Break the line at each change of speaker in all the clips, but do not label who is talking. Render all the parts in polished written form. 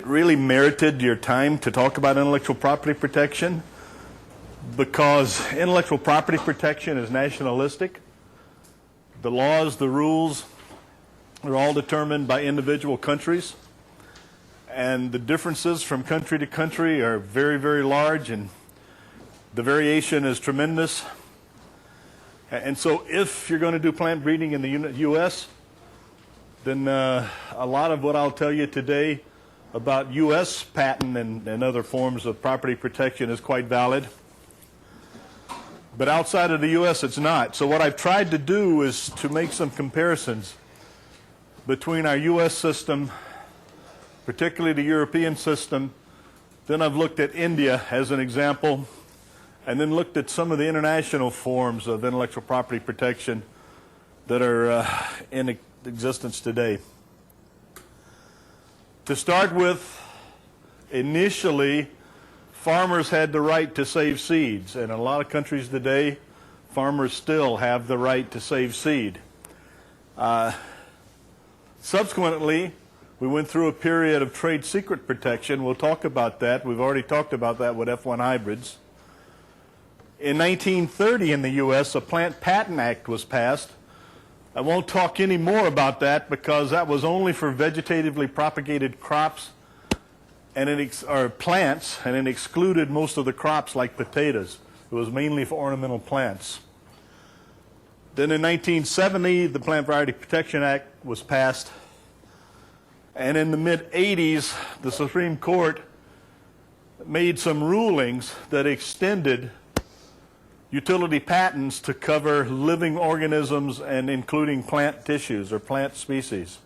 really merited your time to talk about intellectual property protection, because intellectual property protection is nationalistic. The laws, the rules are all determined by individual countries, and the differences from country to country are very, very large, and the variation is tremendous. And so if you're going to do plant breeding in the U.S., then a lot of what I'll tell you today about U.S. patent and other forms of property protection is quite valid. But outside of the U.S., it's not. So what I've tried to do is to make some comparisons between our U.S. system, particularly the European system. Then I've looked at India as an example, and then looked at some of the international forms of intellectual property protection that are in existence today. To start with, initially, farmers had the right to save seeds, and in a lot of countries today, farmers still have the right to save seed. Subsequently, we went through a period of trade secret protection. We'll talk about that. We've already talked about that with F1 hybrids. In 1930 in the U.S., a Plant Patent Act was passed. I won't talk any more about that because that was only for vegetatively propagated crops or plants, and it excluded most of the crops like potatoes. It was mainly for ornamental plants. Then in 1970, the Plant Variety Protection Act was passed, and in the mid-80s, the Supreme Court made some rulings that extended utility patents to cover living organisms and including plant tissues or plant species.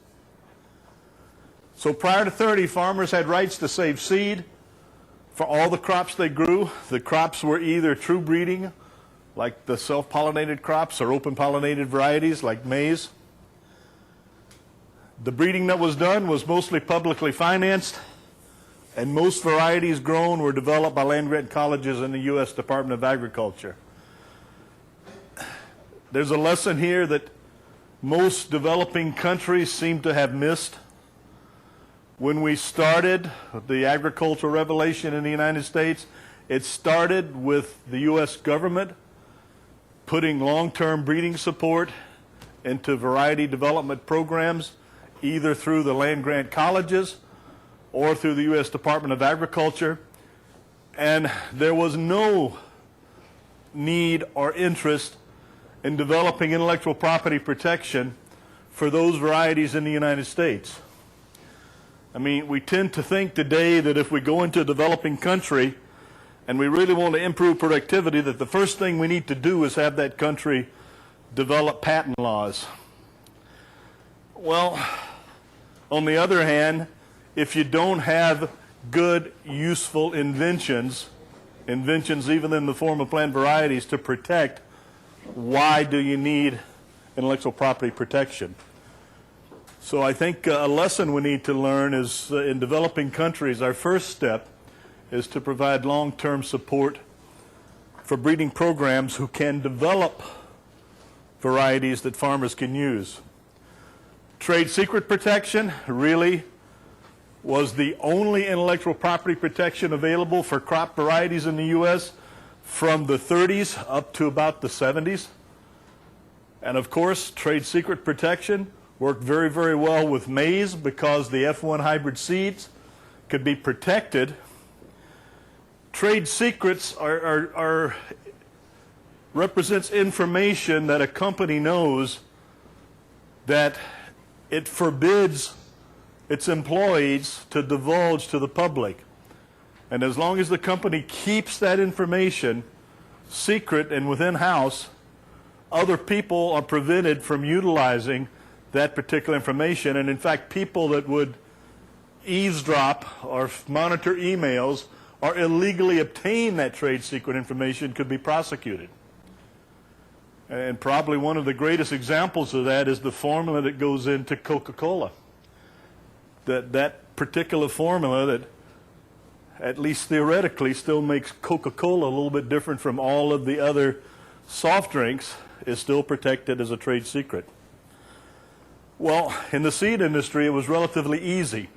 So prior to 30, farmers had rights to save seed for all the crops they grew. The crops were either true breeding, like the self-pollinated crops, or open-pollinated varieties like maize. The breeding that was done was mostly publicly financed, and most varieties grown were developed by land-grant colleges in the U.S. Department of Agriculture. There's a lesson here that most developing countries seem to have missed. When we started the agricultural revolution in the United States, it started with the U.S. government putting long-term breeding support into variety development programs, either through the land-grant colleges or through the U.S. Department of Agriculture. And there was no need or interest in developing intellectual property protection for those varieties in the United States. I mean, we tend to think today that if we go into a developing country and we really want to improve productivity, that the first thing we need to do is have that country develop patent laws. Well, on the other hand, if you don't have good, useful inventions even in the form of plant varieties to protect, why do you need intellectual property protection? So I think a lesson we need to learn is in developing countries, our first step is to provide long-term support for breeding programs who can develop varieties that farmers can use. Trade secret protection really was the only intellectual property protection available for crop varieties in the U.S. from the 30s up to about the 70s. And of course, trade secret protection worked very, very well with maize because the F1 hybrid seeds could be protected. Trade secrets represents information that a company knows that it forbids its employees to divulge to the public. And as long as the company keeps that information secret and within-house, other people are prevented from utilizing that particular information. And in fact, people that would eavesdrop or monitor emails or illegally obtain that trade secret information could be prosecuted. And probably one of the greatest examples of that is the formula that goes into Coca-Cola. That particular formula that, at least theoretically, still makes Coca-Cola a little bit different from all of the other soft drinks is still protected as a trade secret. Well, in the seed industry, it was relatively easy.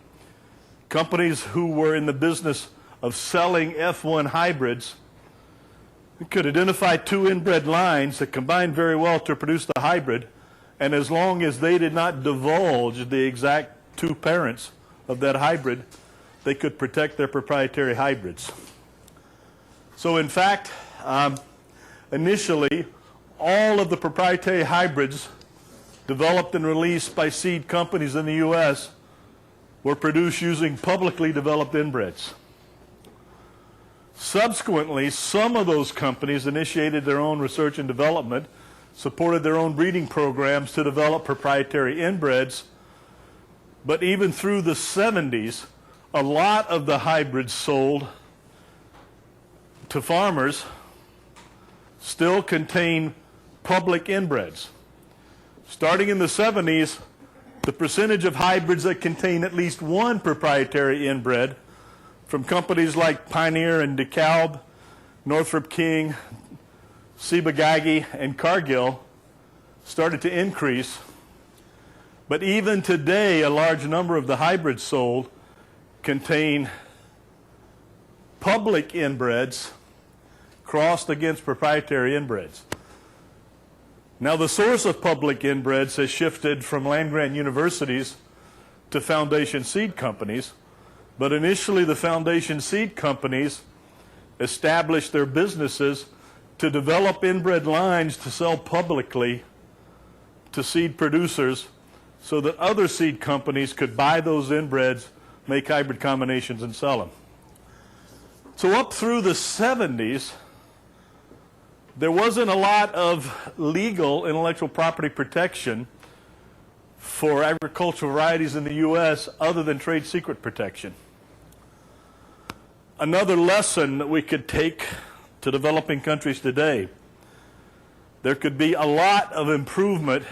companies who were in the business of selling F1 hybrids could identify two inbred lines that combined very well to produce the hybrid, and as long as they did not divulge the exact two parents of that hybrid, they could protect their proprietary hybrids. So in fact, initially, all of the proprietary hybrids developed and released by seed companies in the U.S. were produced using publicly developed inbreds. Subsequently, some of those companies initiated their own research and development, supported their own breeding programs to develop proprietary inbreds, but even through the 70s, a lot of the hybrids sold to farmers still contain public inbreds. Starting in the 70s, the percentage of hybrids that contain at least one proprietary inbred from companies like Pioneer and DeKalb, Northrop King, Ciba-Geigy, and Cargill started to increase. But even today, a large number of the hybrids sold contain public inbreds crossed against proprietary inbreds. Now, the source of public inbreds has shifted from land-grant universities to foundation seed companies, but initially the foundation seed companies established their businesses to develop inbred lines to sell publicly to seed producers so that other seed companies could buy those inbreds, make hybrid combinations, and sell them. So up through the 70s, there wasn't a lot of legal intellectual property protection for agricultural varieties in the U.S. other than trade secret protection. Another lesson that we could take to developing countries today, there could be a lot of improvement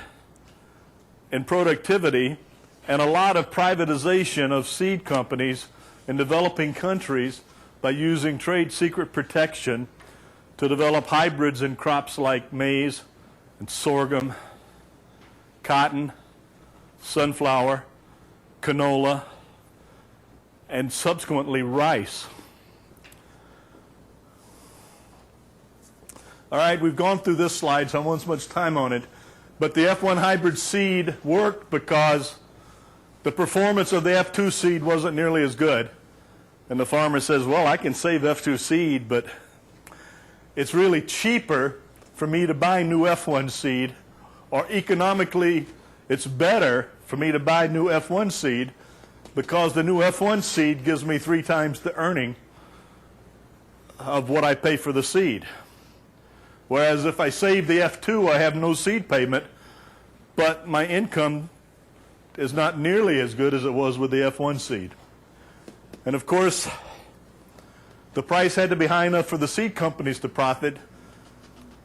in productivity and a lot of privatization of seed companies in developing countries by using trade secret protection to develop hybrids in crops like maize and sorghum, cotton, sunflower, canola, and subsequently rice. All right, we've gone through this slide, so I won't spend much time on it. But the F1 hybrid seed worked because the performance of the F2 seed wasn't nearly as good. And the farmer says, well, I can save F2 seed, but it's really cheaper for me to buy new F1 seed, or economically it's better for me to buy new F1 seed because the new F1 seed gives me 3 times the earning of what I pay for the seed. Whereas if I save the F2, I have no seed payment, but my income is not nearly as good as it was with the F1 seed. And of course, the price had to be high enough for the seed companies to profit,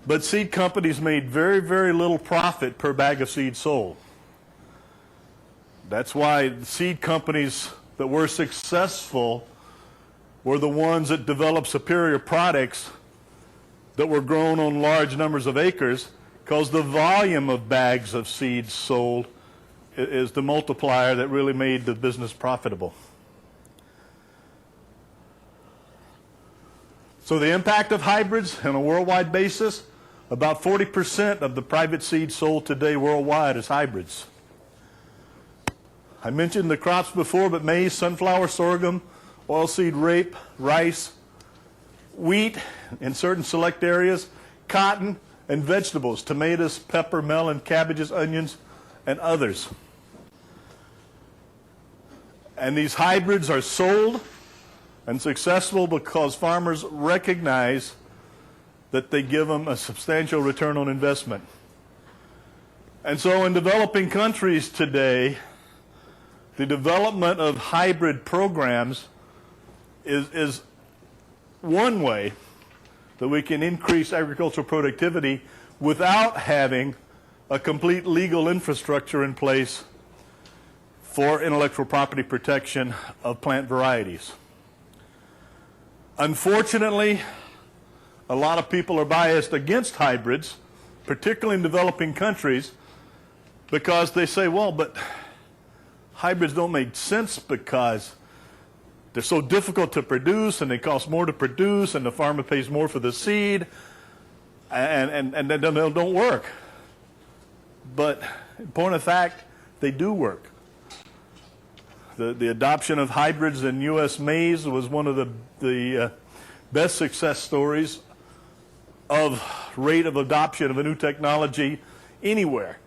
but seed companies made very, very little profit per bag of seed sold. That's why seed companies that were successful were the ones that developed superior products that were grown on large numbers of acres, because the volume of bags of seeds sold is the multiplier that really made the business profitable. So the impact of hybrids on a worldwide basis, about 40% of the private seed sold today worldwide is hybrids. I mentioned the crops before, but maize, sunflower, sorghum, oilseed rape, rice, wheat in certain select areas, cotton, and vegetables, tomatoes, pepper, melon, cabbages, onions, and others. And these hybrids are sold and successful because farmers recognize that they give them a substantial return on investment. And so in developing countries today, the development of hybrid programs is one way that we can increase agricultural productivity without having a complete legal infrastructure in place for intellectual property protection of plant varieties. Unfortunately, a lot of people are biased against hybrids, particularly in developing countries, because they say, well, but hybrids don't make sense because they're so difficult to produce, and they cost more to produce, and the farmer pays more for the seed, and they don't work. But in point of fact, they do work. The adoption of hybrids in U.S. maize was one of the best success stories of rate of adoption of a new technology anywhere.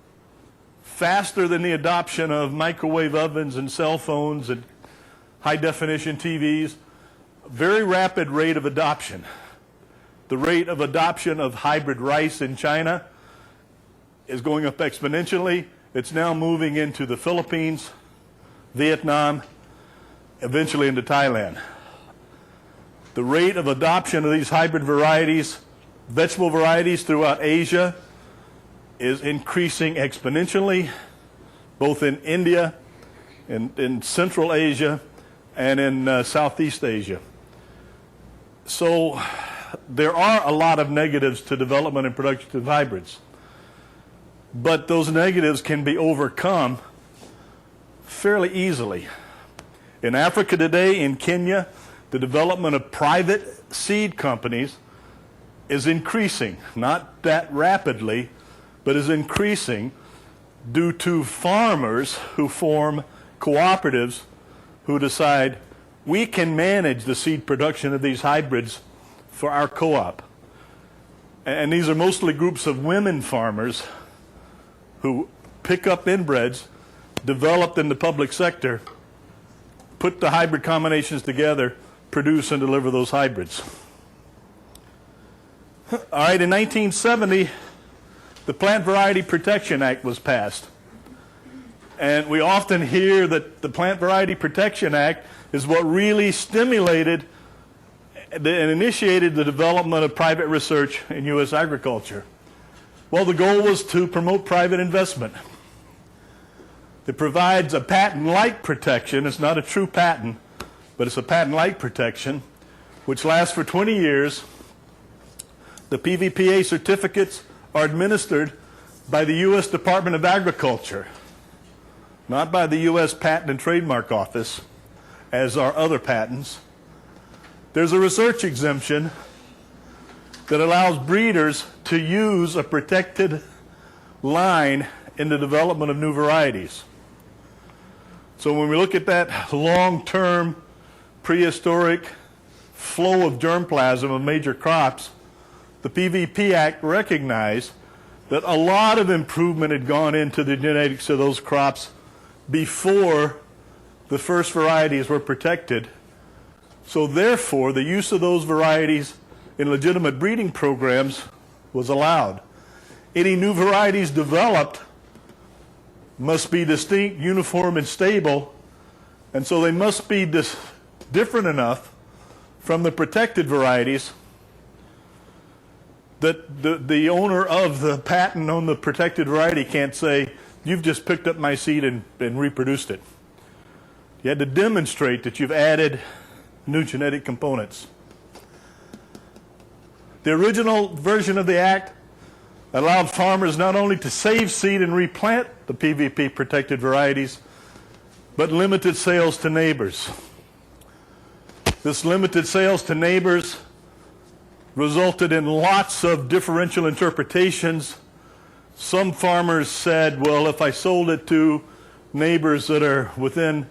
Faster than the adoption of microwave ovens and cell phones and high-definition TVs. Very rapid rate of adoption. The rate of adoption of hybrid rice in China is going up exponentially. It's now moving into the Philippines, Vietnam, eventually into Thailand. The rate of adoption of these hybrid varieties, vegetable varieties throughout Asia, is increasing exponentially, both in India, in Central Asia, and in Southeast Asia. So there are a lot of negatives to development and production of hybrids. But those negatives can be overcome fairly easily. In Africa today, in Kenya, the development of private seed companies is increasing, not that rapidly, but is increasing due to farmers who form cooperatives who decide we can manage the seed production of these hybrids for our co-op. And these are mostly groups of women farmers who pick up inbreds developed in the public sector, put the hybrid combinations together, produce and deliver those hybrids. All right, in 1970, the Plant Variety Protection Act was passed. And we often hear that the Plant Variety Protection Act is what really stimulated and initiated the development of private research in U.S. agriculture. Well, the goal was to promote private investment. It provides a patent-like protection. It's not a true patent, but it's a patent-like protection, which lasts for 20 years. The PVPA certificates are administered by the U.S. Department of Agriculture, not by the U.S. Patent and Trademark Office, as are other patents. There's a research exemption that allows breeders to use a protected line in the development of new varieties. So when we look at that long-term prehistoric flow of germplasm of major crops, the PVP Act recognized that a lot of improvement had gone into the genetics of those crops before the first varieties were protected. So therefore, the use of those varieties in legitimate breeding programs was allowed. Any new varieties developed must be distinct, uniform, and stable, and so they must be different enough from the protected varieties that the owner of the patent on the protected variety can't say, you've just picked up my seed and reproduced it. You had to demonstrate that you've added new genetic components. The original version of the Act allowed farmers not only to save seed and replant the PVP protected varieties, but limited sales to neighbors. This limited sales to neighbors resulted in lots of differential interpretations. Some farmers said, well, if I sold it to neighbors that are within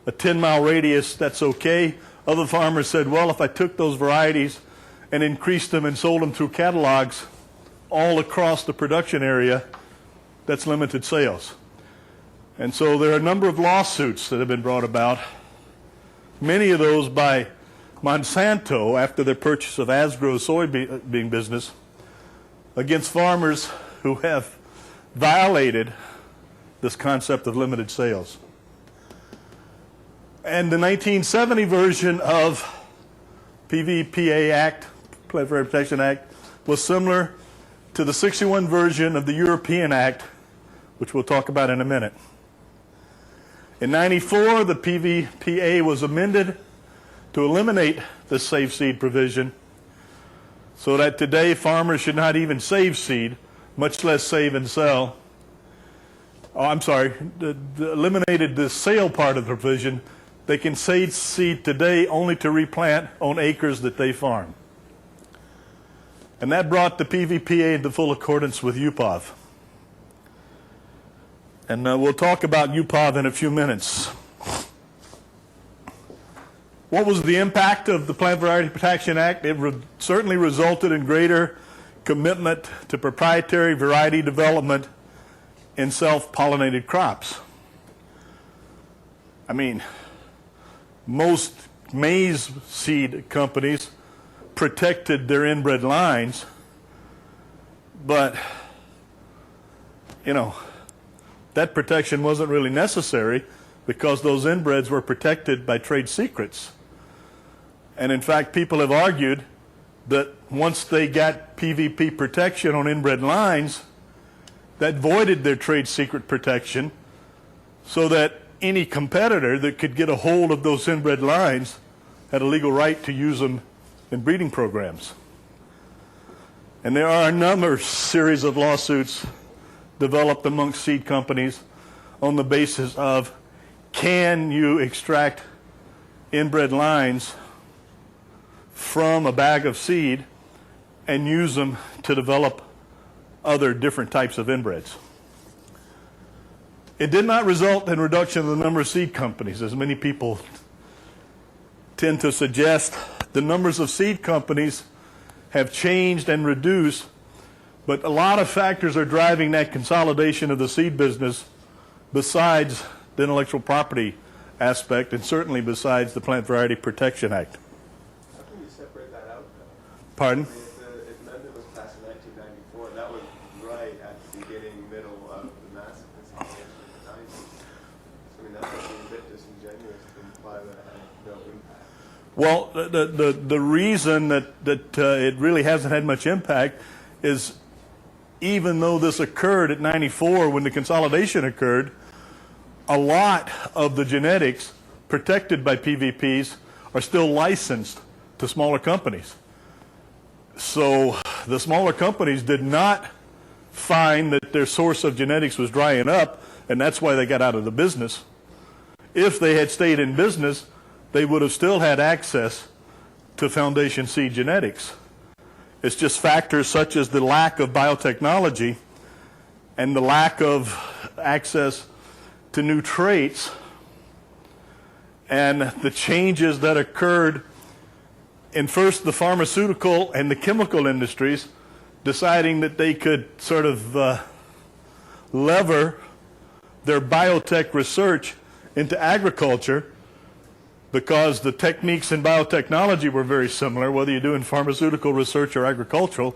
a 10-mile radius, that's okay. Other farmers said, well, if I took those varieties and increased them and sold them through catalogs all across the production area, that's limited sales. And so there are a number of lawsuits that have been brought about, many of those by Monsanto after their purchase of Asgro's soybean business, against farmers who have violated this concept of limited sales. And the 1970 version of PVPA Act, Plant Variety Protection Act, was similar to the 61 version of the European Act, which we'll talk about in a minute. In 94, the PVPA was amended to eliminate the safe seed provision so that today farmers should not even save seed, much less save and sell. Oh, I'm sorry, eliminated the sale part of the provision They can save seed today only to replant on acres that they farm. And that brought the PVPA into full accordance with UPOV. And we'll talk about UPOV in a few minutes. What was the impact of the Plant Variety Protection Act? It certainly resulted in greater commitment to proprietary variety development in self-pollinated crops. I mean, most maize seed companies protected their inbred lines, but, you know, that protection wasn't really necessary because those inbreds were protected by trade secrets. And in fact, people have argued that once they got PVP protection on inbred lines, that voided their trade secret protection, so that any competitor that could get a hold of those inbred lines had a legal right to use them in breeding programs. And there are a number of series of lawsuits developed amongst seed companies on the basis of, can you extract inbred lines from a bag of seed and use them to develop other different types of inbreds? It did not result in reduction of the number of seed companies, as many people tend to suggest. The numbers of seed companies have changed and reduced, but a lot of factors are driving that consolidation of the seed business besides the intellectual property aspect, and certainly besides the Plant Variety Protection Act.
How can you separate that out, though?
Pardon?
I mean, if the amendment was passed in 1994, that was right at the beginning, middle of the massive consolidation of the 90s. So, I mean, that would be a bit disingenuous to imply that it had no impact.
Well, the reason that it really hasn't had much impact is, even though this occurred at 94 when the consolidation occurred, a lot of the genetics protected by PVPs are still licensed to smaller companies. So the smaller companies did not find that their source of genetics was drying up, and that's why they got out of the business. If they had stayed in business, they would have still had access to foundation seed genetics. It's just factors such as the lack of biotechnology and the lack of access to new traits and the changes that occurred in first the pharmaceutical and the chemical industries deciding that they could sort of lever their biotech research into agriculture, because the techniques in biotechnology were very similar, whether you're doing pharmaceutical research or agricultural.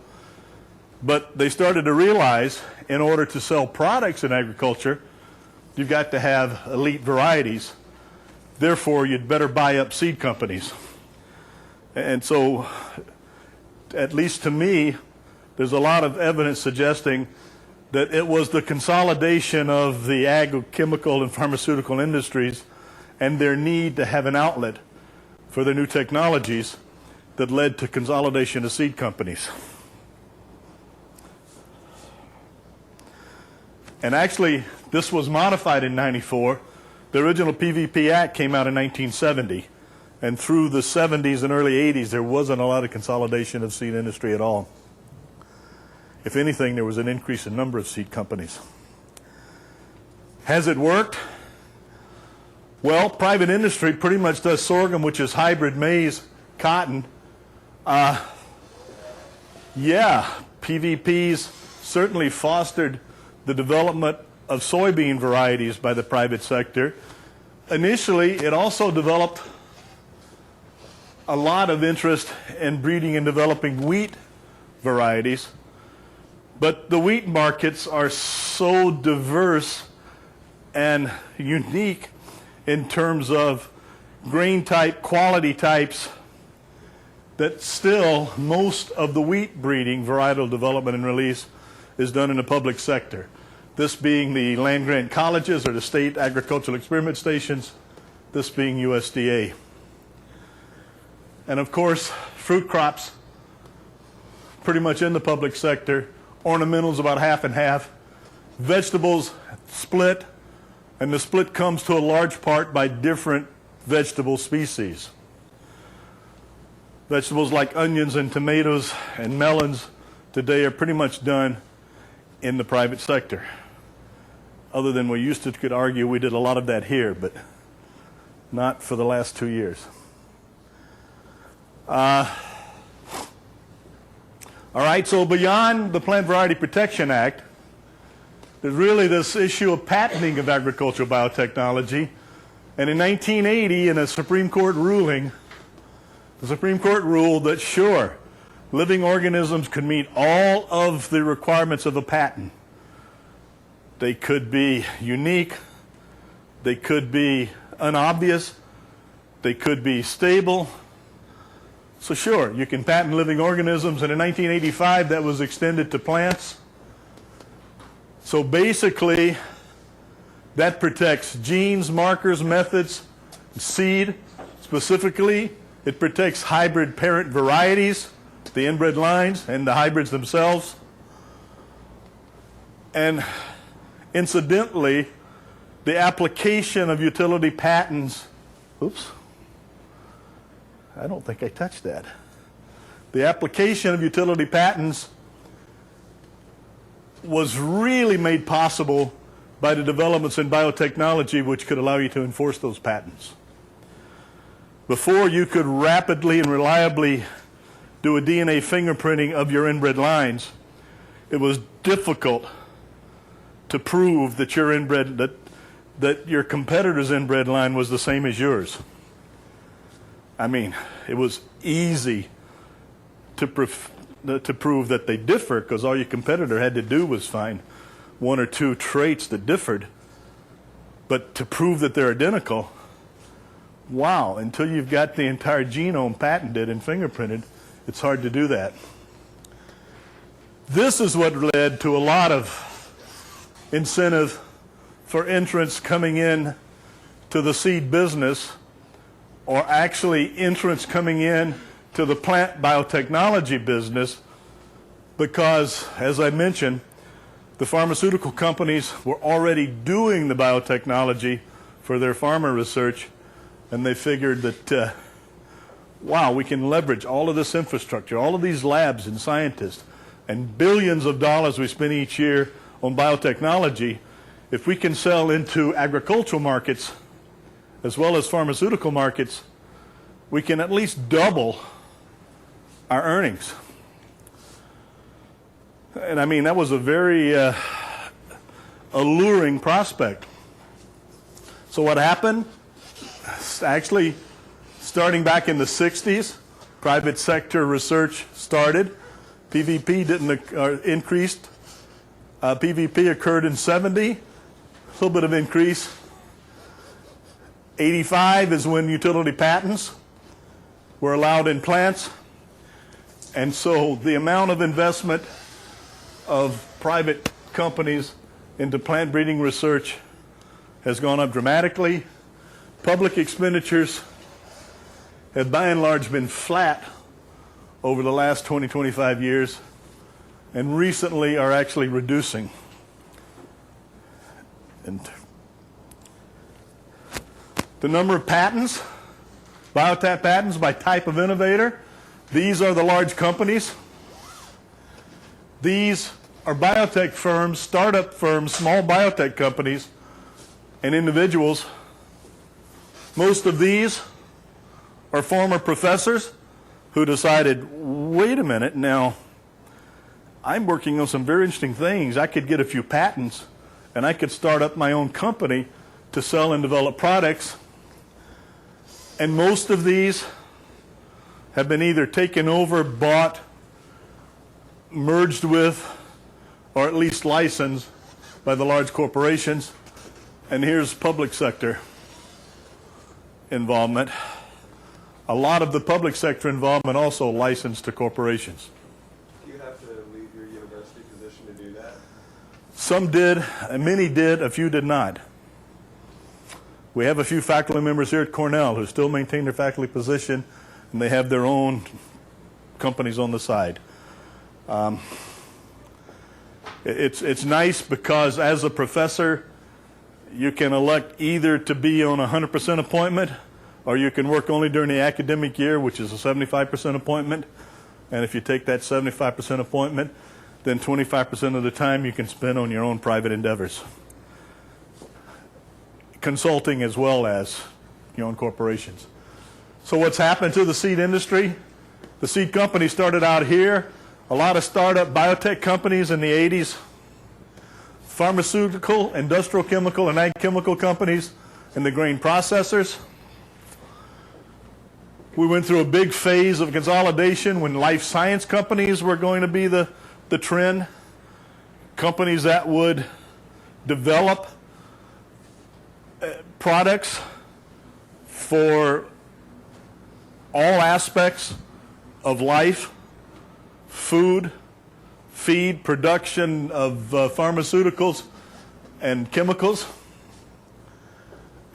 But they started to realize, in order to sell products in agriculture, you've got to have elite varieties. Therefore, you'd better buy up seed companies. And so, at least to me, there's a lot of evidence suggesting that it was the consolidation of the agrochemical and pharmaceutical industries and their need to have an outlet for the new technologies that led to consolidation of seed companies. And actually, this was modified in 94. The original PVP Act came out in 1970. And through the 70s and early 80s, there wasn't a lot of consolidation of seed industry at all. If anything, there was an increase in number of seed companies. Has it worked? Well, private industry pretty much does sorghum, which is hybrid maize, cotton. Yeah, PVPs certainly fostered the development of soybean varieties by the private sector. Initially, it also developed a lot of interest in breeding and developing wheat varieties. But the wheat markets are so diverse and unique in terms of grain type, quality types, that still most of the wheat breeding, varietal development and release is done in the public sector. This being the land-grant colleges or the state agricultural experiment stations, this being USDA. And of course, fruit crops, pretty much in the public sector. Ornamentals about half and half. Vegetables split, and the split comes to a large part by different vegetable species. Vegetables like onions and tomatoes and melons today are pretty much done in the private sector. Other than we used to could argue we did a lot of that here, but not for the last 2 years. All right, so beyond the Plant Variety Protection Act, there's really this issue of patenting of agricultural biotechnology. And in 1980, in a Supreme Court ruling, the Supreme Court ruled that, sure, living organisms could meet all of the requirements of a patent. They could be unique, they could be unobvious, they could be stable. So sure, you can patent living organisms, and in 1985 that was extended to plants. So basically, that protects genes, markers, methods, seed. Specifically, it protects hybrid parent varieties, the inbred lines, and the hybrids themselves. And incidentally, the application of utility patents, oops, I don't think I touched that. The application of utility patents was really made possible by the developments in biotechnology which could allow you to enforce those patents. Before, you could rapidly and reliably do a DNA fingerprinting of your inbred lines. It was difficult to prove that your inbred, that your competitor's inbred line was the same as yours. I mean, it was easy to prove that they differ, because all your competitor had to do was find one or two traits that differed. But to prove that they're identical, wow, until you've got the entire genome patented and fingerprinted, it's hard to do that. This is what led to a lot of incentive for entrants coming in to the seed business, or actually entrants coming in to the plant biotechnology business, because, as I mentioned, the pharmaceutical companies were already doing the biotechnology for their pharma research, and they figured that, wow, we can leverage all of this infrastructure, all of these labs and scientists, and billions of dollars we spend each year on biotechnology. If we can sell into agricultural markets as well as pharmaceutical markets, we can at least double our earnings. And I mean, that was a very alluring prospect. So what happened? Actually, starting back in the 60s, private sector research started. PVP increased. PVP occurred in 70, a little bit of increase. 85 is when utility patents were allowed in plants. And so the amount of investment of private companies into plant breeding research has gone up dramatically. Public expenditures have by and large been flat over the last 20, 25 years, and recently are actually reducing. And the number of patents, biotech patents by type of innovator, these are the large companies. These are biotech firms, startup firms, small biotech companies, and individuals. Most of these are former professors who decided, wait a minute, now I'm working on some very interesting things. I could get a few patents, and I could start up my own company to sell and develop products. And most of these have been either taken over, bought, merged with, or at least licensed by the large corporations. And here's public sector involvement. A lot of the public sector involvement also licensed to corporations.
Do you have to leave your university position to do that?
Some did, many did, a few did not. We have a few faculty members here at Cornell who still maintain their faculty position, and they have their own companies on the side. It's nice because as a professor, you can elect either to be on a 100% appointment or you can work only during the academic year, which is a 75% appointment. And if you take that 75% appointment, then 25% of the time you can spend on your own private endeavors. Consulting as well as your own corporations. So what's happened to the seed industry? The seed company started out here. A lot of startup biotech companies in the 80s. Pharmaceutical, industrial chemical, and ag chemical companies, and the grain processors. We went through a big phase of consolidation when life science companies were going to be the trend. Companies that would develop products for all aspects of life, food, feed, production of pharmaceuticals and chemicals,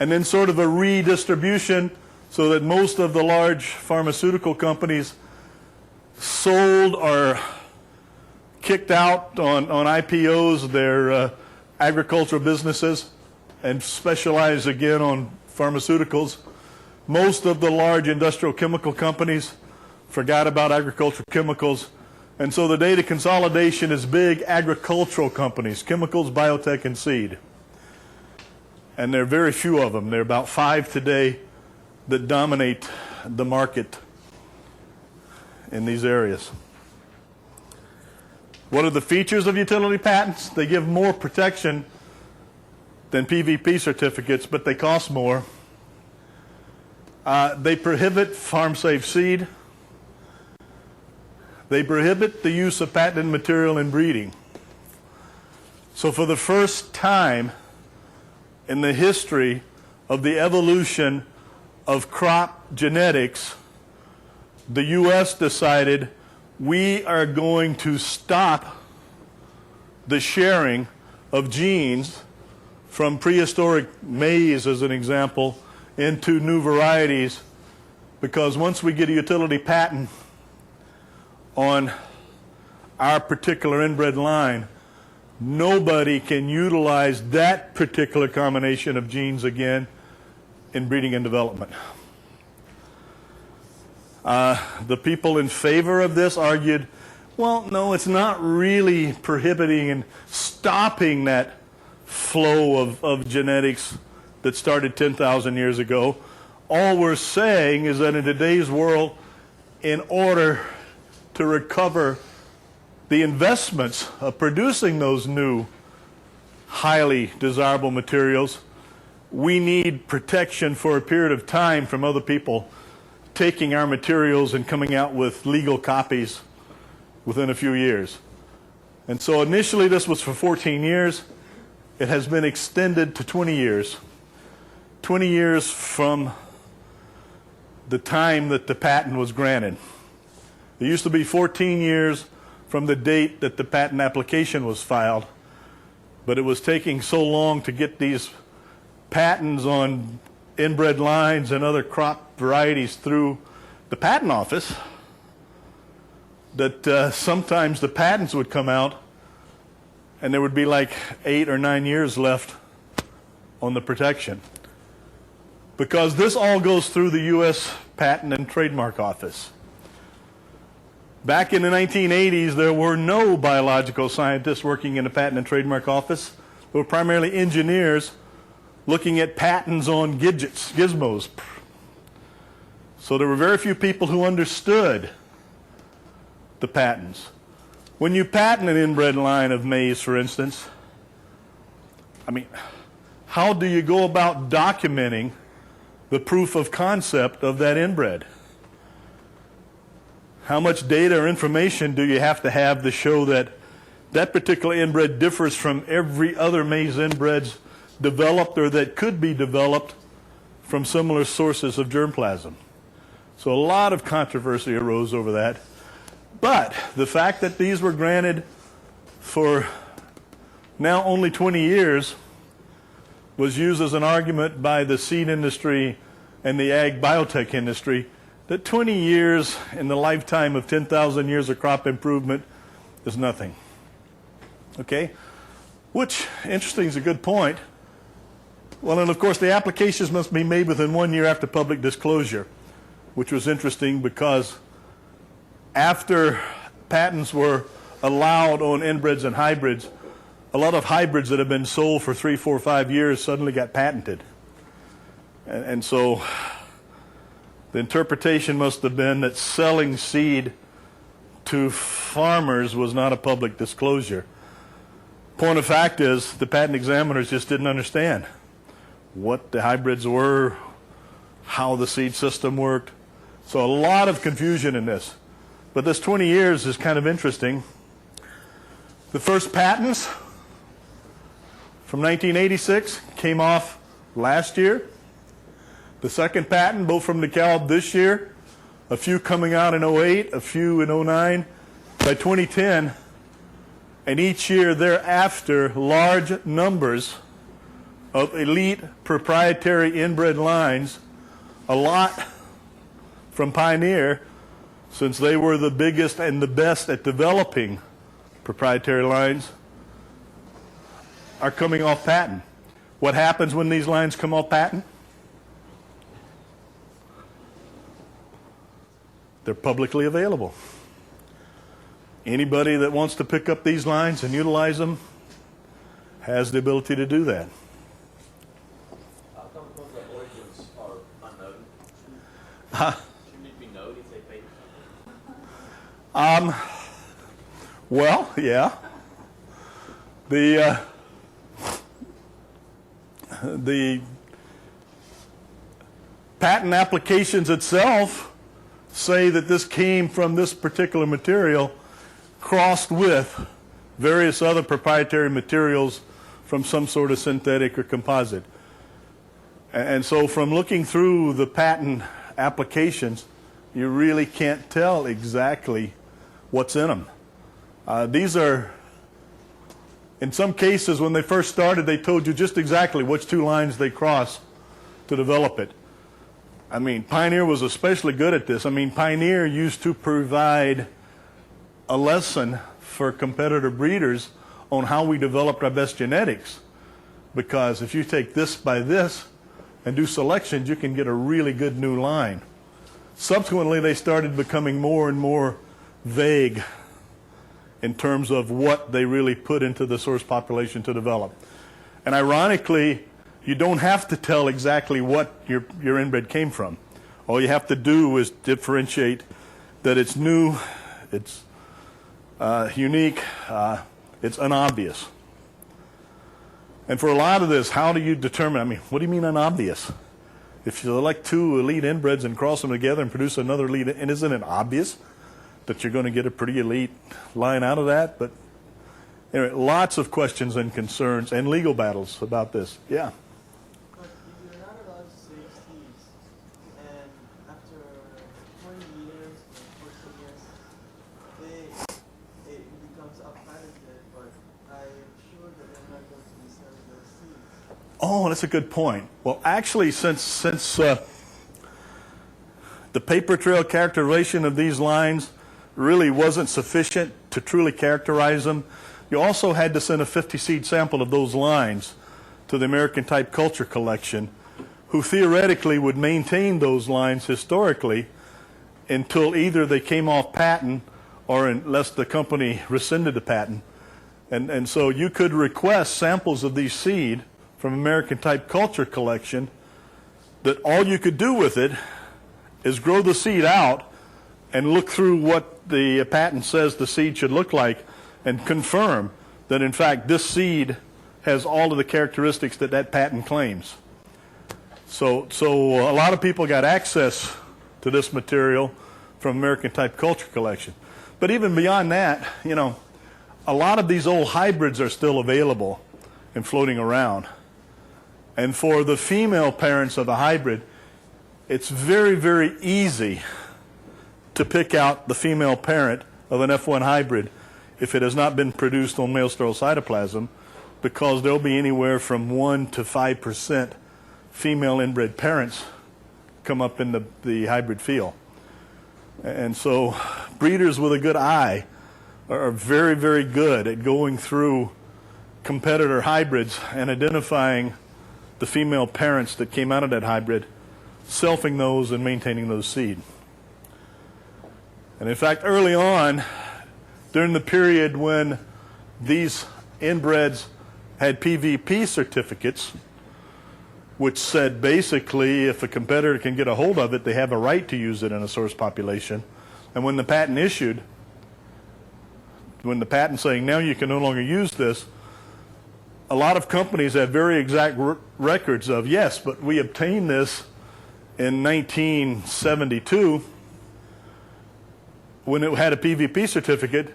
and then sort of a redistribution so that most of the large pharmaceutical companies sold or kicked out on IPOs their agricultural businesses and specialized again on pharmaceuticals. Most of the large industrial chemical companies forgot about agricultural chemicals. And so the data consolidation is big agricultural companies, chemicals, biotech, and seed. And there are very few of them. There are about 5 today that dominate the market in these areas. What are the features of utility patents? They give more protection than PVP certificates, but they cost more. They prohibit farm-safe seed. They prohibit the use of patented material in breeding. So for the first time in the history of the evolution of crop genetics, the U.S. decided we are going to stop the sharing of genes from prehistoric maize, as an example, into new varieties, because once we get a utility patent on our particular inbred line, nobody can utilize that particular combination of genes again in breeding and development. The people in favor of this argued, well, no, it's not really prohibiting and stopping that flow of genetics that started 10,000 years ago. All we're saying is that in today's world, in order to recover the investments of producing those new, highly desirable materials, we need protection for a period of time from other people taking our materials and coming out with legal copies within a few years. And so initially this was for 14 years. It has been extended to 20 years. 20 years from the time that the patent was granted. It used to be 14 years from the date that the patent application was filed, but it was taking so long to get these patents on inbred lines and other crop varieties through the patent office that sometimes the patents would come out and there would be like 8 or 9 years left on the protection. Because this all goes through the U.S. Patent and Trademark Office. Back in the 1980s, there were no biological scientists working in the Patent and Trademark Office. There were primarily engineers looking at patents on gadgets, gizmos. So there were very few people who understood the patents. When you patent an inbred line of maize, for instance, I mean, how do you go about documenting the proof of concept of that inbred? How much data or information do you have to show that that particular inbred differs from every other maize inbreds developed or that could be developed from similar sources of germplasm? So a lot of controversy arose over that. But the fact that these were granted for now only 20 years was used as an argument by the seed industry and the ag biotech industry that 20 years in the lifetime of 10,000 years of crop improvement is nothing. Okay? Which, interesting, is a good point. Well, and of course, the applications must be made within 1 year after public disclosure, which was interesting because after patents were allowed on inbreds and hybrids, a lot of hybrids that have been sold for 3, 4, 5 years suddenly got patented. And so the interpretation must have been that selling seed to farmers was not a public disclosure. Point of fact is the patent examiners just didn't understand what the hybrids were, how the seed system worked. So a lot of confusion in this. But this 20 years is kind of interesting. The first patents from 1986 came off last year. The second patent, both from DeKalb this year, a few coming out in 08, a few in 09. By 2010, and each year thereafter, large numbers of elite proprietary inbred lines, a lot from Pioneer, since they were the biggest and the best at developing proprietary lines, are coming off patent. What happens when these lines come off patent? They're publicly available. Anybody that wants to pick up these lines and utilize them has the ability to do that.
How come because the origins are unknown? Shouldn't it be known if they paid something?
Well, yeah. The patent applications itself say that this came from this particular material crossed with various other proprietary materials from some sort of synthetic or composite. And so from looking through the patent applications, you really can't tell exactly what's in them. These are, in some cases, when they first started, they told you just exactly which two lines they crossed to develop it. I mean, Pioneer was especially good at this. I mean, Pioneer used to provide a lesson for competitor breeders on how we developed our best genetics. Because if you take this by this and do selections, you can get a really good new line. Subsequently, they started becoming more and more vague in terms of what they really put into the source population to develop. And ironically, you don't have to tell exactly what your inbred came from. All you have to do is differentiate that it's new, it's unique, it's unobvious. And for a lot of this, how do you determine, I mean, what do you mean unobvious? If you select two elite inbreds and cross them together and produce another elite, and isn't it obvious that you're going to get a pretty elite line out of that? But anyway, lots of questions and concerns and legal battles about this. Yeah?
But if you're not allowed to save seeds, and after 20 years or 14 years, it becomes unpatented, but I am sure that they're not going to be selling those seeds.
Oh, that's a good point. Well, actually, since the paper trail characterization of these lines really wasn't sufficient to truly characterize them, you also had to send a 50-seed sample of those lines to the American Type Culture Collection, who theoretically would maintain those lines historically until either they came off patent or unless the company rescinded the patent. And so you could request samples of these seed from American Type Culture Collection that all you could do with it is grow the seed out and look through what the patent says the seed should look like and confirm that in fact this seed has all of the characteristics that that patent claims. So a lot of people got access to this material from American Type Culture Collection. But even beyond that, you know, a lot of these old hybrids are still available and floating around. And for the female parents of the hybrid, it's very, very easy to pick out the female parent of an F1 hybrid if it has not been produced on male sterile cytoplasm, because there'll be anywhere from 1 to 5% female inbred parents come up in the hybrid field. And so breeders with a good eye are very, very good at going through competitor hybrids and identifying the female parents that came out of that hybrid, selfing those and maintaining those seed. And in fact, early on, during the period when these inbreds had PVP certificates, which said basically if a competitor can get a hold of it, they have a right to use it in a source population. And when the patent issued, when the patent saying now you can no longer use this, a lot of companies have very exact records of, yes, but we obtained this in 1972 when it had a PVP certificate,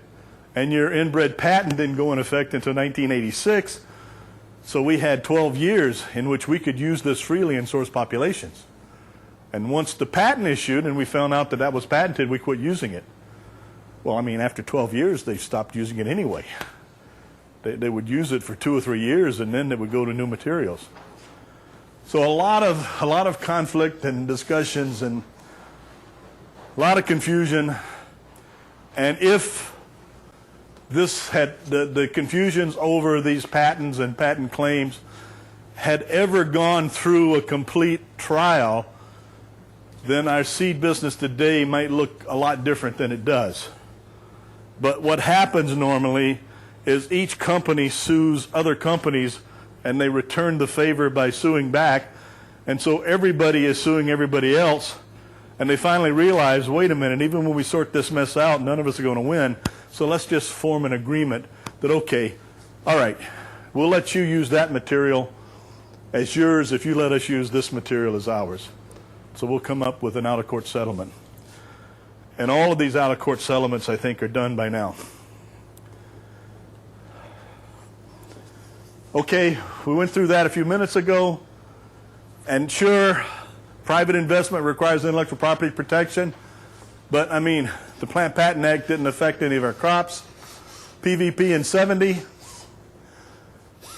and your inbred patent didn't go in effect until 1986. So we had 12 years in which we could use this freely in source populations. And once the patent issued and we found out that that was patented, we quit using it. Well, I mean, after 12 years, they stopped using it anyway. They would use it for 2 or 3 years, and then they would go to new materials. So a lot of conflict and discussions and a lot of confusion. And if this had the confusions over these patents and patent claims had ever gone through a complete trial, then our seed business today might look a lot different than it does. But what happens normally is each company sues other companies and they return the favor by suing back. And so everybody is suing everybody else. And they finally realize, wait a minute, even when we sort this mess out, none of us are going to win. So let's just form an agreement that, okay, all right, we'll let you use that material as yours if you let us use this material as ours. So we'll come up with an out-of-court settlement. And all of these out-of-court settlements, I think, are done by now. Okay, we went through that a few minutes ago. And sure, private investment requires intellectual property protection. But, I mean, the Plant Patent Act didn't affect any of our crops. PVP in 70.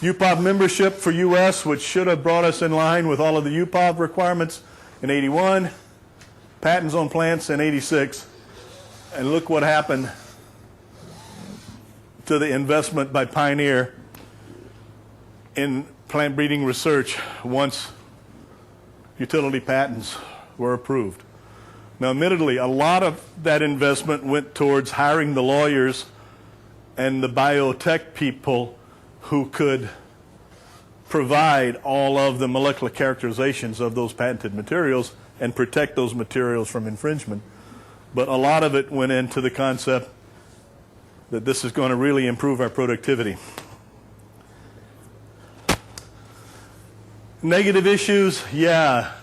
UPOV membership for U.S., which should have brought us in line with all of the UPOV requirements, in 81. Patents on plants in 86. And look what happened to the investment by Pioneer in plant breeding research once utility patents were approved. Now, admittedly, a lot of that investment went towards hiring the lawyers and the biotech people who could provide all of the molecular characterizations of those patented materials and protect those materials from infringement. But a lot of it went into the concept that this is going to really improve our productivity. Negative issues, yeah,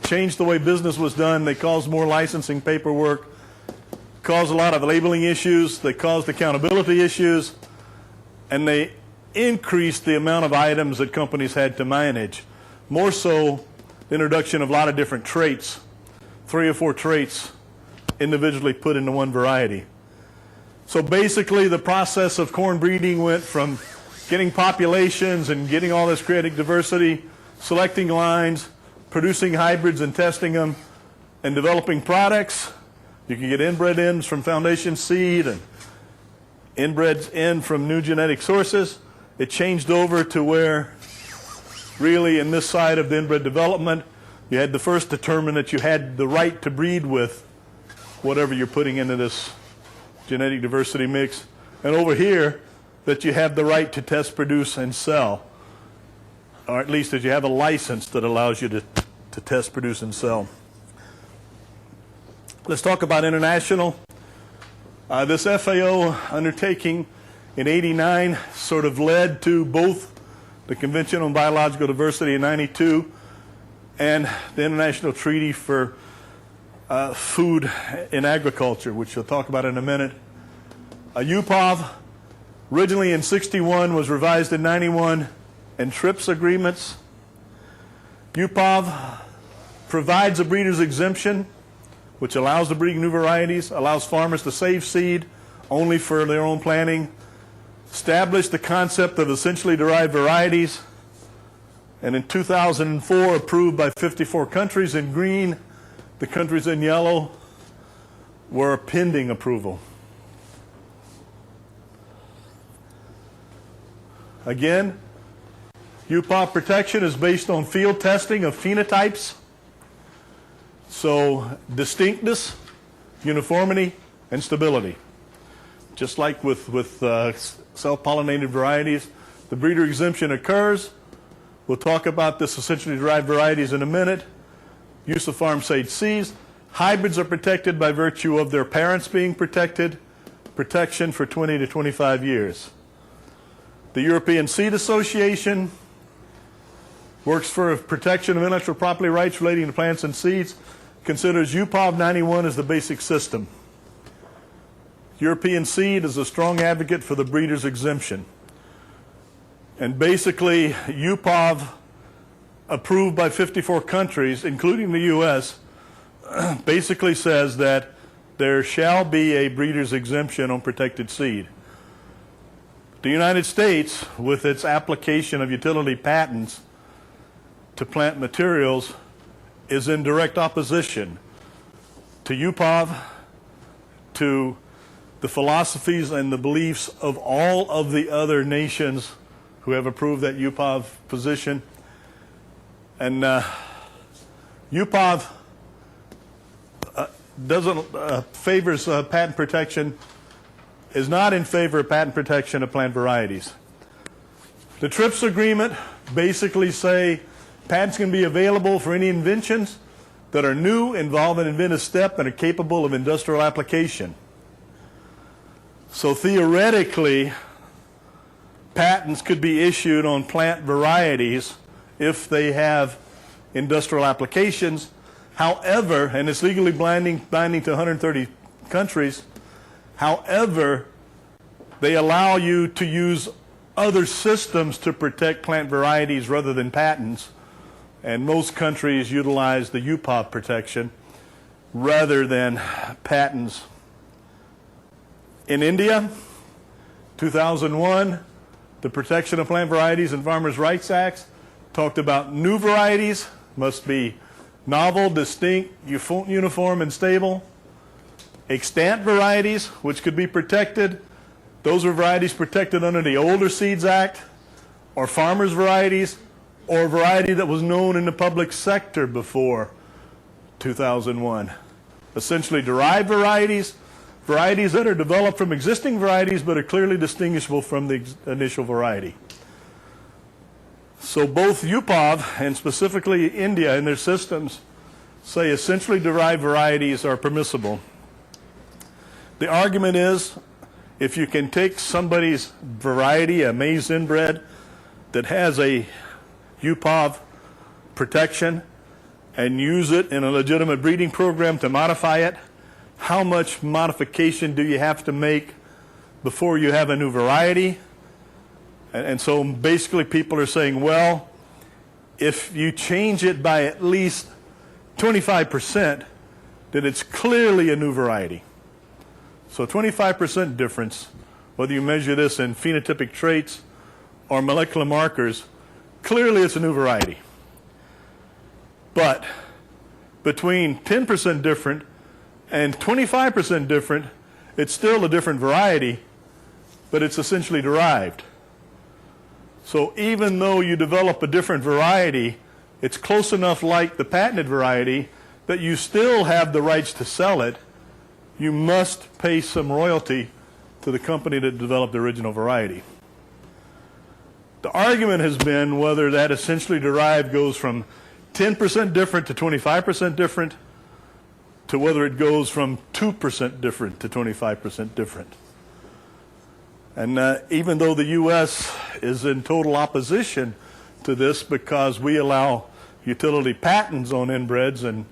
changed the way business was done. They caused more licensing paperwork, caused a lot of labeling issues, they caused accountability issues, and they increased the amount of items that companies had to manage. More so, the introduction of a lot of different traits, 3 or 4 traits individually put into one variety. So basically, the process of corn breeding went from getting populations and getting all this genetic diversity, selecting lines, producing hybrids and testing them, and developing products. You can get inbred ends from foundation seed and inbreds in from new genetic sources. It changed over to where really in this side of the inbred development, you had to first determine that you had the right to breed with whatever you're putting into this genetic diversity mix. And over here, that you have the right to test, produce, and sell. Or at least that you have a license that allows you to test, produce, and sell. Let's talk about international. This FAO undertaking in '89 sort of led to both the Convention on Biological Diversity in '92 and the International Treaty for Food in Agriculture, which we'll talk about in a minute. UPOV, originally in '61, was revised in '91, and TRIPS agreements. UPOV provides a breeder's exemption, which allows the breeding of new varieties, allows farmers to save seed only for their own planting, established the concept of essentially derived varieties, and in 2004 approved by 54 countries in green. The countries in yellow were pending approval. Again, UPOV protection is based on field testing of phenotypes. So distinctness, uniformity, and stability. Just like with self-pollinated varieties, the breeder exemption occurs. We'll talk about this essentially derived varieties in a minute. Use of farm-safe seeds. Hybrids are protected by virtue of their parents being protected. Protection for 20 to 25 years. The European Seed Association works for protection of intellectual property rights relating to plants and seeds. Considers UPOV 91 as the basic system. European Seed is a strong advocate for the breeder's exemption. And basically, UPOV, approved by 54 countries, including the U.S., basically says that there shall be a breeder's exemption on protected seed. The United States, with its application of utility patents to plant materials, is in direct opposition to UPOV, to the philosophies and the beliefs of all of the other nations who have approved that UPOV position. And UPOV favors patent protection, is not in favor of patent protection of plant varieties. The TRIPS agreement basically say patents can be available for any inventions that are new, involve an inventive step, and are capable of industrial application. So theoretically, patents could be issued on plant varieties if they have industrial applications. However, and it's legally binding to 130 countries, however, they allow you to use other systems to protect plant varieties rather than patents. And most countries utilize the UPOV protection rather than patents. In India, 2001, the Protection of Plant Varieties and Farmers' Rights Act talked about new varieties must be novel, distinct, uniform, and stable. Extant varieties, which could be protected, those are varieties protected under the Older Seeds Act, or farmers' varieties, or a variety that was known in the public sector before 2001. Essentially derived varieties, varieties that are developed from existing varieties but are clearly distinguishable from the initial variety. So both UPOV and specifically India in their systems say essentially derived varieties are permissible. The argument is if you can take somebody's variety, a maize inbred, that has a UPOV protection and use it in a legitimate breeding program to modify it, how much modification do you have to make before you have a new variety? And so basically people are saying, well, if you change it by at least 25%, then it's clearly a new variety. So 25% difference, whether you measure this in phenotypic traits or molecular markers, clearly it's a new variety. But between 10% different and 25% different, it's still a different variety, but it's essentially derived. So even though you develop a different variety, it's close enough like the patented variety that you still have the rights to sell it. You must pay some royalty to the company that developed the original variety. The argument has been whether that essentially derived goes from 10% different to 25% different, to whether it goes from 2% different to 25% different. And even though the U.S. is in total opposition to this because we allow utility patents on inbreds and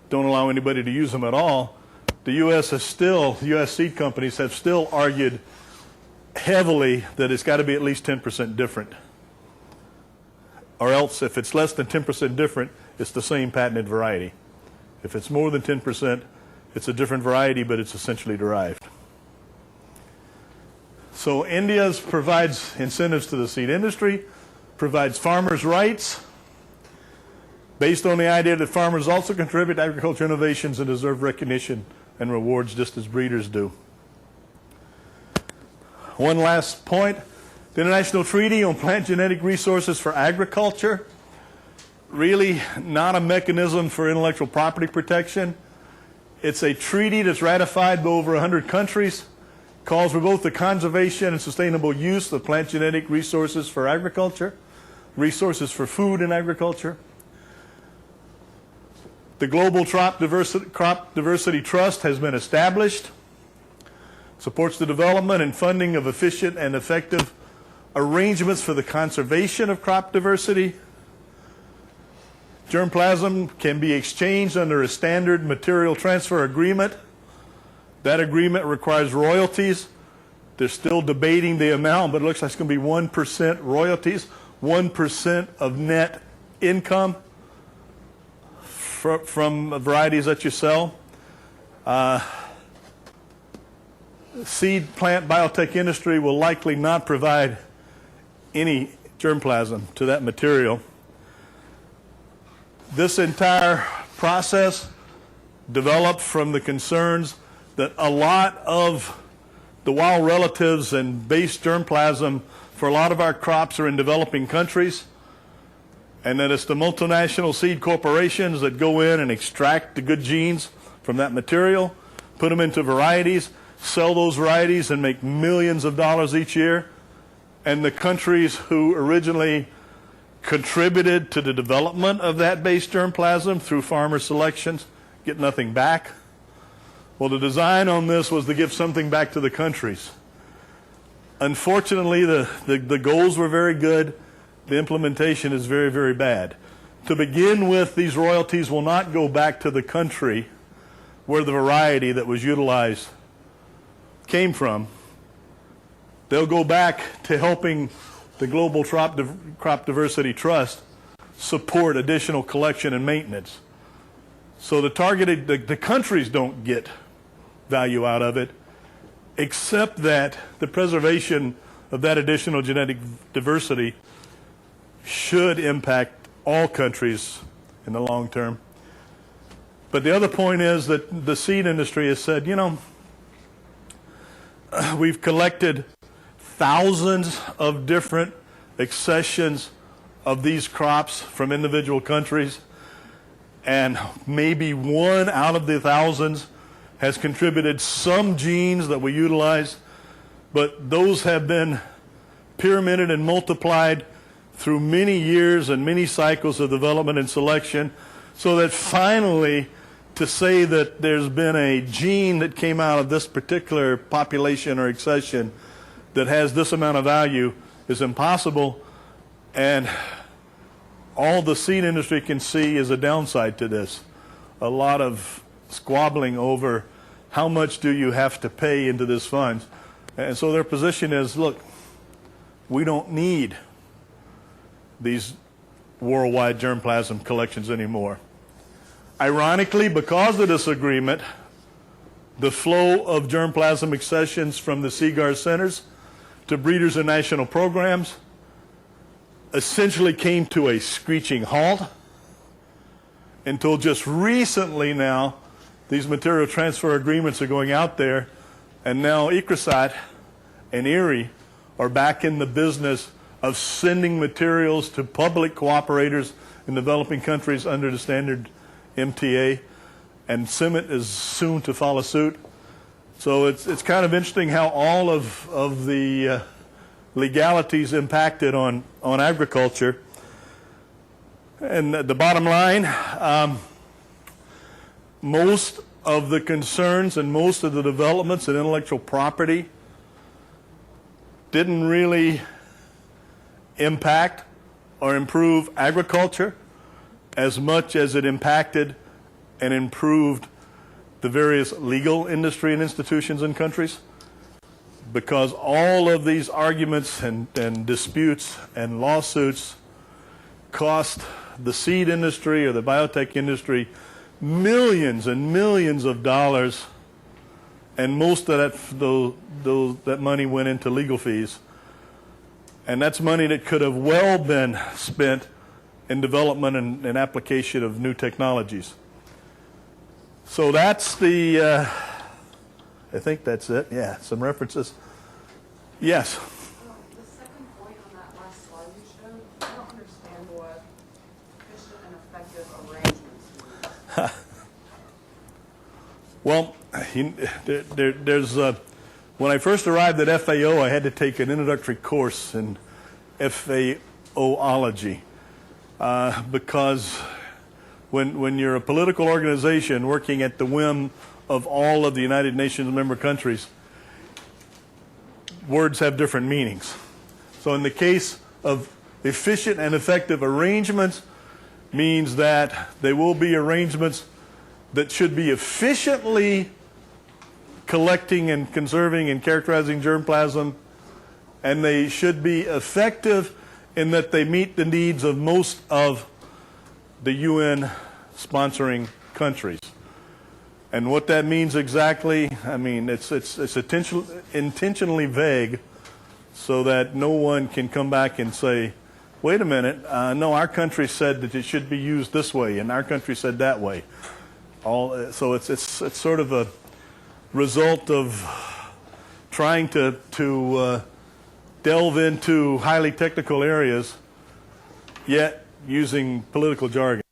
don't allow anybody to use them at all, the U.S. seed companies have still argued heavily that it's got to be at least 10% different. Or else, if it's less than 10% different, it's the same patented variety. If it's more than 10%, it's a different variety, but it's essentially derived. So India provides incentives to the seed industry, provides farmers' rights, based on the idea that farmers also contribute to agricultural innovations and deserve recognition and rewards just as breeders do. One last point, The International Treaty on Plant Genetic Resources for Agriculture, really not a mechanism for intellectual property protection. It's a treaty that's ratified by over 100 countries, calls for both the conservation and sustainable use of plant genetic resources for agriculture, resources for food and agriculture. The Global Crop Diversity Trust has been established, supports the development and funding of efficient and effective arrangements for the conservation of crop diversity. Germplasm can be exchanged under a standard material transfer agreement. That agreement requires royalties. They're still debating the amount, but it looks like it's going to be 1% royalties, 1% of net income from varieties that you sell. Seed plant biotech industry will likely not provide any germplasm to that material. This entire process developed from the concerns that a lot of the wild relatives and base germplasm for a lot of our crops are in developing countries, and that it's the multinational seed corporations that go in and extract the good genes from that material, put them into varieties, sell those varieties and make millions of dollars each year, and the countries who originally contributed to the development of that base germplasm through farmer selections get nothing back. Well, the design on this was to give something back to the countries. Unfortunately, the goals were very good. The implementation is very, very bad. To begin with, these royalties will not go back to the country where the variety that was utilized came from. They'll go back to helping the Global Crop Diversity Trust support additional collection and maintenance. So the countries don't get value out of it, except that the preservation of that additional genetic diversity should impact all countries in the long term. But the other point is that the seed industry has said, you know, we've collected thousands of different accessions of these crops from individual countries, and maybe one out of the thousands has contributed some genes that we utilize, but those have been pyramided and multiplied through many years and many cycles of development and selection, so that finally to say that there's been a gene that came out of this particular population or accession that has this amount of value is impossible, and all the seed industry can see is a downside to this. A lot of squabbling over how much do you have to pay into this fund. And so their position is, look, we don't need these worldwide germplasm collections anymore. Ironically, because of this agreement, the flow of germplasm accessions from the CGAR centers to breeders and national programs essentially came to a screeching halt until just recently now these material transfer agreements are going out there, and now ICRASAT and IRRI are back in the business of sending materials to public cooperators in developing countries under the standard MTA, and CIMMYT is soon to follow suit. So it's kind of interesting how all of the legalities impacted on agriculture. And the bottom line, most of the concerns and most of the developments in intellectual property didn't really impact or improve agriculture as much as it impacted and improved the various legal industry and institutions in countries, because all of these arguments and disputes and lawsuits cost the seed industry or the biotech industry millions and millions of dollars, and most of that money went into legal fees. And that's money that could have well been spent in development and application of new technologies. So that's the, I think that's it. Yeah, some references. Yes?
The second
Well, there's when I first arrived at FAO, I had to take an introductory course in FAOology because when you're a political organization working at the whim of all of the United Nations member countries, words have different meanings. So in the case of efficient and effective arrangements, means that they will be arrangements that should be efficiently collecting and conserving and characterizing germplasm, and they should be effective in that they meet the needs of most of the UN sponsoring countries. And what that means exactly, I mean, it's intentionally vague so that no one can come back and say, wait a minute, no, our country said that it should be used this way, and our country said that way. So it's sort of a result of trying to delve into highly technical areas, yet using political jargon.